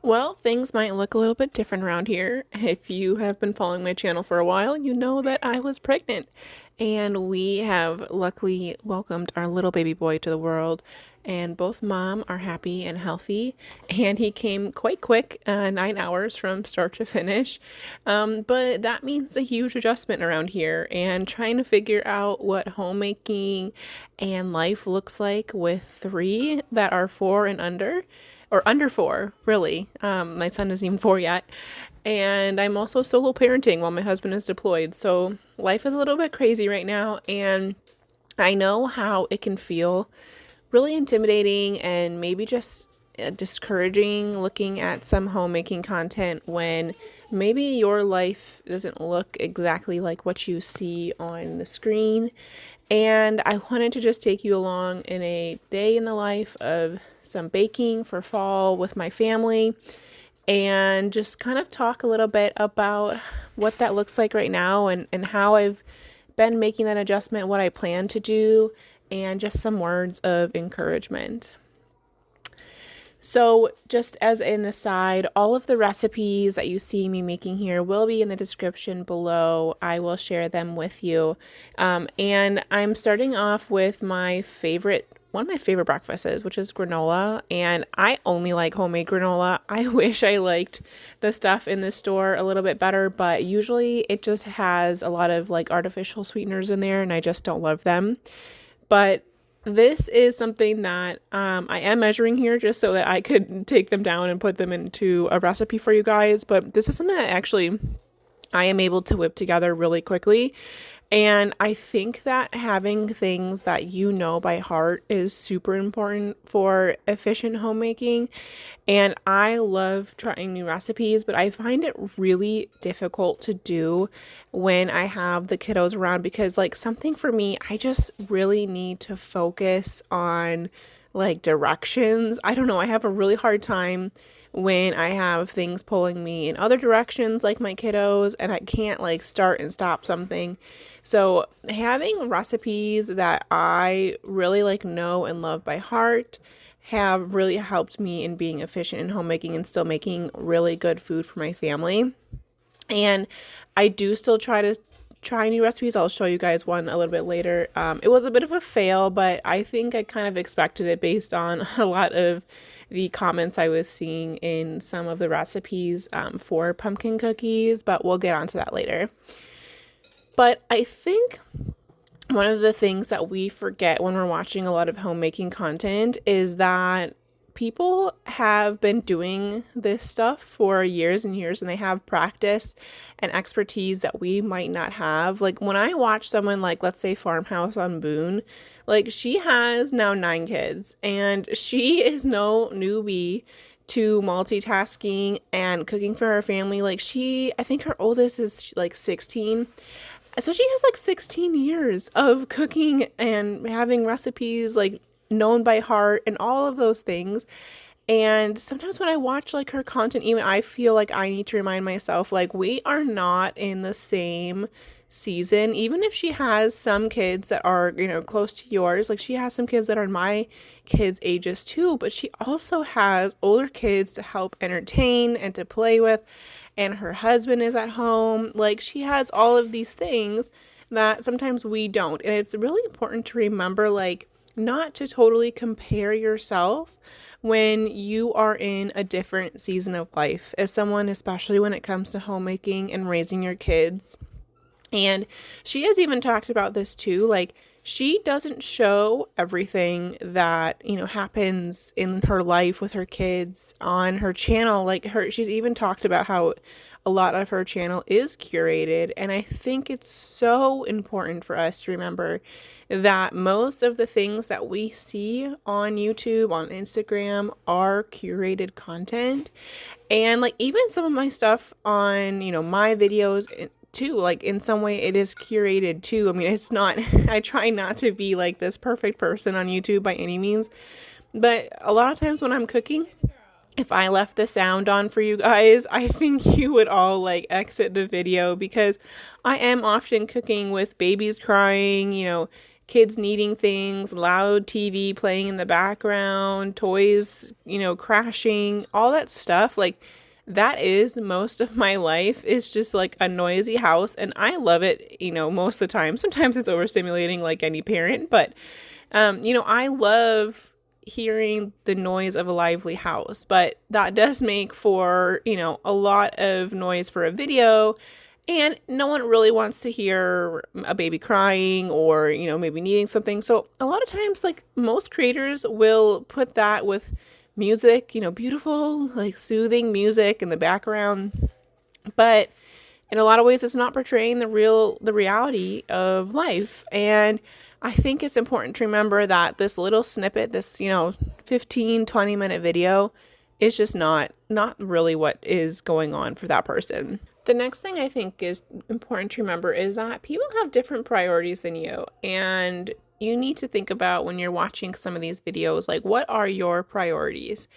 Well, things might look a little bit different around here. If you have been following my channel for a while, you know that I was pregnant. And we have luckily welcomed our little baby boy to the world. And both mom are happy and healthy. And he came quite quick, 9 hours from start to finish. But that means a huge adjustment around here. And trying to figure out what homemaking and life looks like with three that are 4 and under, or under 4, really. My son isn't even 4 yet. And I'm also solo parenting while my husband is deployed. So life is a little bit crazy right now. And I know how it can feel really intimidating and maybe just discouraging looking at some homemaking content when maybe your life doesn't look exactly like what you see on the screen. And I wanted to just take you along in a day in the life of some baking for fall with my family and just kind of talk a little bit about what that looks like right now and how I've been making that adjustment, what I plan to do, and just some words of encouragement. So just as an aside, all of the recipes that you see me making here will be in the description below. I will share them with you. And I'm starting off with one of my favorite breakfasts, which is granola. And I only like homemade granola. I wish I liked the stuff in the store a little bit better, but usually it just has a lot of like artificial sweeteners in there and I just don't love them. But this is something that I am measuring here just so that I could take them down and put them into a recipe for you guys. But this is something that actually I am able to whip together really quickly. And I think that having things that you know by heart is super important for efficient homemaking. And I love trying new recipes, but I find it really difficult to do when I have the kiddos around because, like, something for me, I just really need to focus on like directions. I don't know, I have a really hard time when I have things pulling me in other directions like my kiddos and I can't like start and stop something. So having recipes that I really like know and love by heart have really helped me in being efficient in homemaking and still making really good food for my family. And I do still try new recipes. I'll show you guys one a little bit later. It was a bit of a fail, but I think I kind of expected it based on a lot of the comments I was seeing in some of the recipes for pumpkin cookies, but we'll get onto that later. But I think one of the things that we forget when we're watching a lot of homemaking content is that people have been doing this stuff for years and years and they have practice and expertise that we might not have. Like when I watch someone like, let's say Farmhouse on Boone, like she has now 9 kids and she is no newbie to multitasking and cooking for her family. Like I think her oldest is like 16. So she has like 16 years of cooking and having recipes like known by heart and all of those things. And sometimes when I watch like her content, even I feel like I need to remind myself, like, we are not in the same season. Even if she has some kids that are, close to yours, like she has some kids that are my kids' ages too, but she also has older kids to help entertain and to play with. And her husband is at home. Like she has all of these things that sometimes we don't. And it's really important to remember, like, not to totally compare yourself when you are in a different season of life as someone, especially when it comes to homemaking and raising your kids. And she has even talked about this too, like she doesn't show everything that, happens in her life with her kids on her channel. She's even talked about how a lot of her channel is curated. And I think it's so important for us to remember that most of the things that we see on YouTube, on Instagram, are curated content. And like even some of my stuff on, my videos too, like in some way it is curated too. I mean, it's not, I try not to be like this perfect person on YouTube by any means, but a lot of times when I'm cooking, if I left the sound on for you guys, I think you would all like exit the video because I am often cooking with babies crying, kids needing things, loud TV playing in the background, toys, crashing, all that stuff. Like, that is most of my life, is just like a noisy house. And I love it, most of the time. Sometimes it's overstimulating like any parent, but, I love hearing the noise of a lively house, but that does make for, a lot of noise for a video. And no one really wants to hear a baby crying or, maybe needing something. So a lot of times, like, most creators will put that with music, beautiful, like, soothing music in the background. But in a lot of ways, it's not portraying the reality of life. And I think it's important to remember that this little snippet, this, 15, 20-minute video is just not really what is going on for that person. The next thing I think is important to remember is that people have different priorities than you. And you need to think about, when you're watching some of these videos, like, what are your priorities?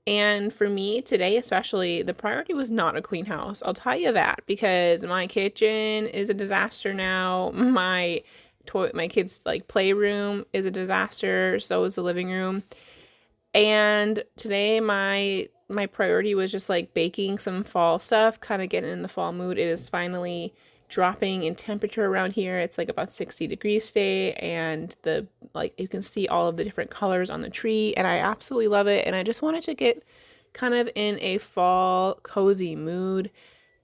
And for me today, especially, the priority was not a clean house. I'll tell you that, because my kitchen is a disaster now. My kids' like playroom is a disaster. So is the living room. And today my priority was just like baking some fall stuff, kind of getting in the fall mood. It is finally dropping in temperature around here. It's like about 60 degrees today, and you can see all of the different colors on the tree, and I absolutely love it. And I just wanted to get kind of in a fall cozy mood.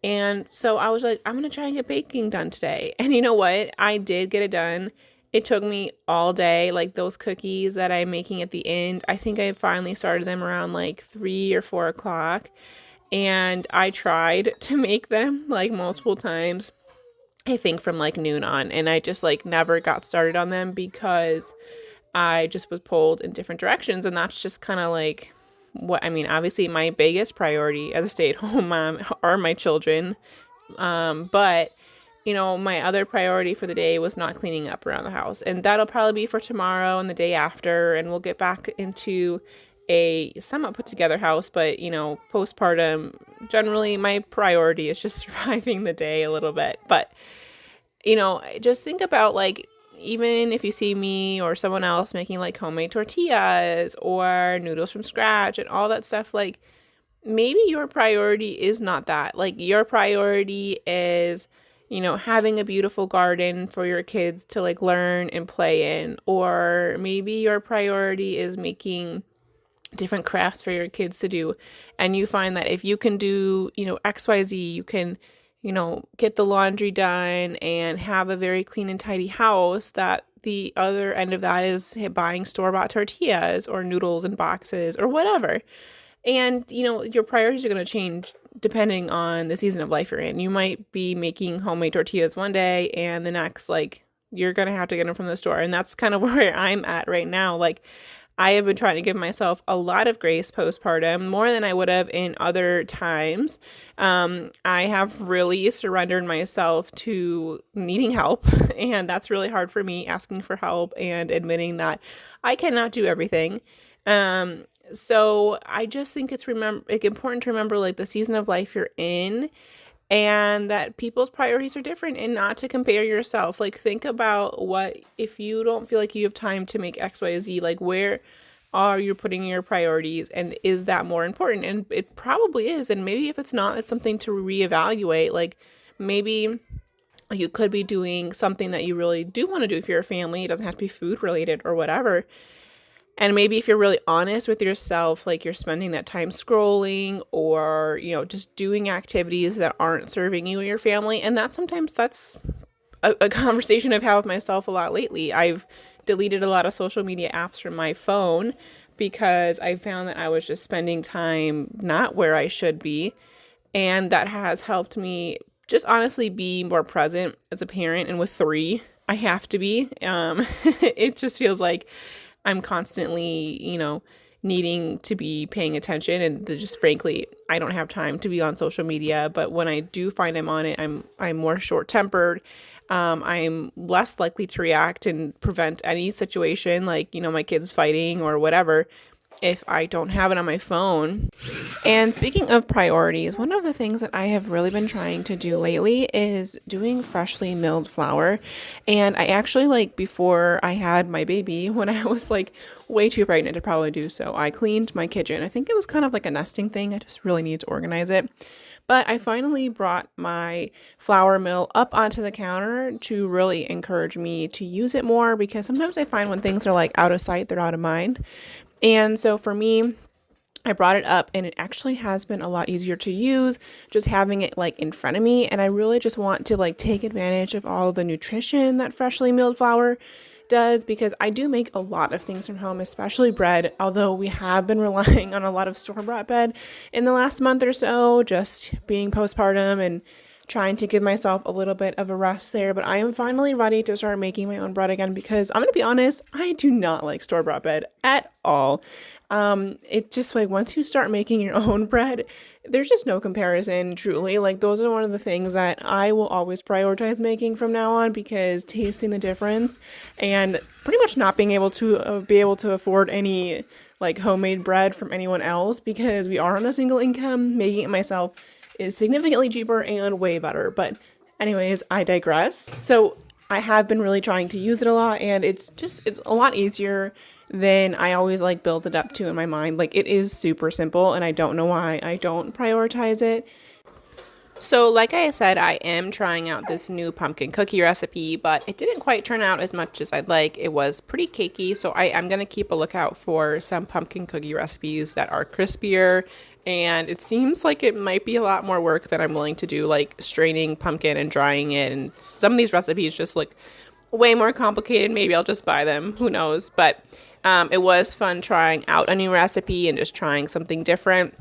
And so I was like, I'm going to try and get baking done today. And you know what? I did get it done. It took me all day. Like, those cookies that I'm making at the end, I think I finally started them around like 3 or 4 o'clock. And I tried to make them like multiple times, I think from like noon on. And I just like never got started on them because I just was pulled in different directions. And that's just kind of like obviously my biggest priority as a stay-at-home mom are my children. But my other priority for the day was not cleaning up around the house. And that'll probably be for tomorrow and the day after. And we'll get back into a somewhat put together house. But, postpartum, generally my priority is just surviving the day a little bit. But, just think about, like, even if you see me or someone else making like homemade tortillas or noodles from scratch and all that stuff, like, maybe your priority is not that. Like, your priority is, having a beautiful garden for your kids to like learn and play in. Or maybe your priority is making different crafts for your kids to do. And you find that if you can do, XYZ, you can, get the laundry done and have a very clean and tidy house. That the other end of that is buying store-bought tortillas or noodles in boxes or whatever. And, your priorities are going to change depending on the season of life you're in. You might be making homemade tortillas one day, and the next, like, you're going to have to get them from the store. And that's kind of where I'm at right now. Like, I have been trying to give myself a lot of grace postpartum, more than I would have in other times. I have really surrendered myself to needing help, and that's really hard for me, asking for help and admitting that I cannot do everything. So I just think it's important to remember, like, the season of life you're in, and that people's priorities are different, and not to compare yourself. Like, think about if you don't feel like you have time to make X, Y, Z, like, where are you putting your priorities, and is that more important? And it probably is. And maybe if it's not, it's something to reevaluate. Like, maybe you could be doing something that you really do want to do if you're a family. It doesn't have to be food related or whatever. And maybe if you're really honest with yourself, like, you're spending that time scrolling or, just doing activities that aren't serving you or your family. And sometimes that's a conversation I've had with myself a lot lately. I've deleted a lot of social media apps from my phone because I found that I was just spending time not where I should be. And that has helped me just honestly be more present as a parent. And with 3, I have to be. It just feels like I'm constantly, needing to be paying attention, and just frankly, I don't have time to be on social media. But when I do find I'm on it, I'm more short-tempered. I'm less likely to react and prevent any situation, like, my kids fighting or whatever. if I don't have it on my phone. And speaking of priorities, one of the things that I have really been trying to do lately is doing freshly milled flour. And I actually, like, before I had my baby, when I was like way too pregnant to probably do so, I cleaned my kitchen. I think it was kind of like a nesting thing. I just really need to organize it. But I finally brought my flour mill up onto the counter to really encourage me to use it more, because sometimes I find when things are like out of sight, they're out of mind. And so for me, I brought it up and it actually has been a lot easier to use just having it like in front of me. And I really just want to like take advantage of all the nutrition that freshly milled flour does, because I do make a lot of things from home, especially bread, although we have been relying on a lot of store-bought bread in the last month or so, just being postpartum and trying to give myself a little bit of a rest there. But I am finally ready to start making my own bread again, because I'm gonna be honest, I do not like store-bought bread at all. It just, like, once you start making your own bread, there's just no comparison, truly. Like, those are one of the things that I will always prioritize making from now on, because tasting the difference and pretty much not being able to afford any like homemade bread from anyone else, because we are on a single income, making it myself is significantly cheaper and way better. But anyways, I digress. So I have been really trying to use it a lot, and it's a lot easier than I always like build it up to in my mind. Like, it is super simple, and I don't know why I don't prioritize it. So like I said, I am trying out this new pumpkin cookie recipe, but it didn't quite turn out as much as I'd like. It was pretty cakey, so I am going to keep a lookout for some pumpkin cookie recipes that are crispier, and it seems like it might be a lot more work than I'm willing to do, like straining pumpkin and drying it, and some of these recipes just look way more complicated. Maybe I'll just buy them, who knows. But it was fun trying out a new recipe and just trying something different.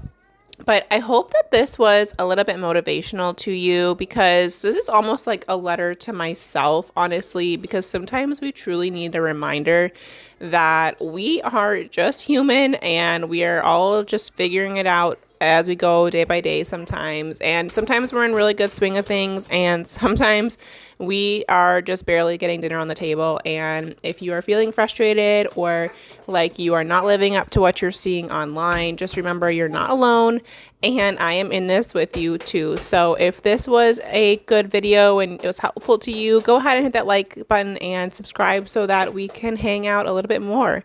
But I hope that this was a little bit motivational to you, because this is almost like a letter to myself, honestly, because sometimes we truly need a reminder that we are just human and we are all just figuring it out as we go day by day sometimes. And sometimes we're in really good swing of things, and sometimes we are just barely getting dinner on the table. And if you are feeling frustrated or like you are not living up to what you're seeing online, just remember you're not alone, and I am in this with you too. So if this was a good video and it was helpful to you, go ahead and hit that like button and subscribe so that we can hang out a little bit more.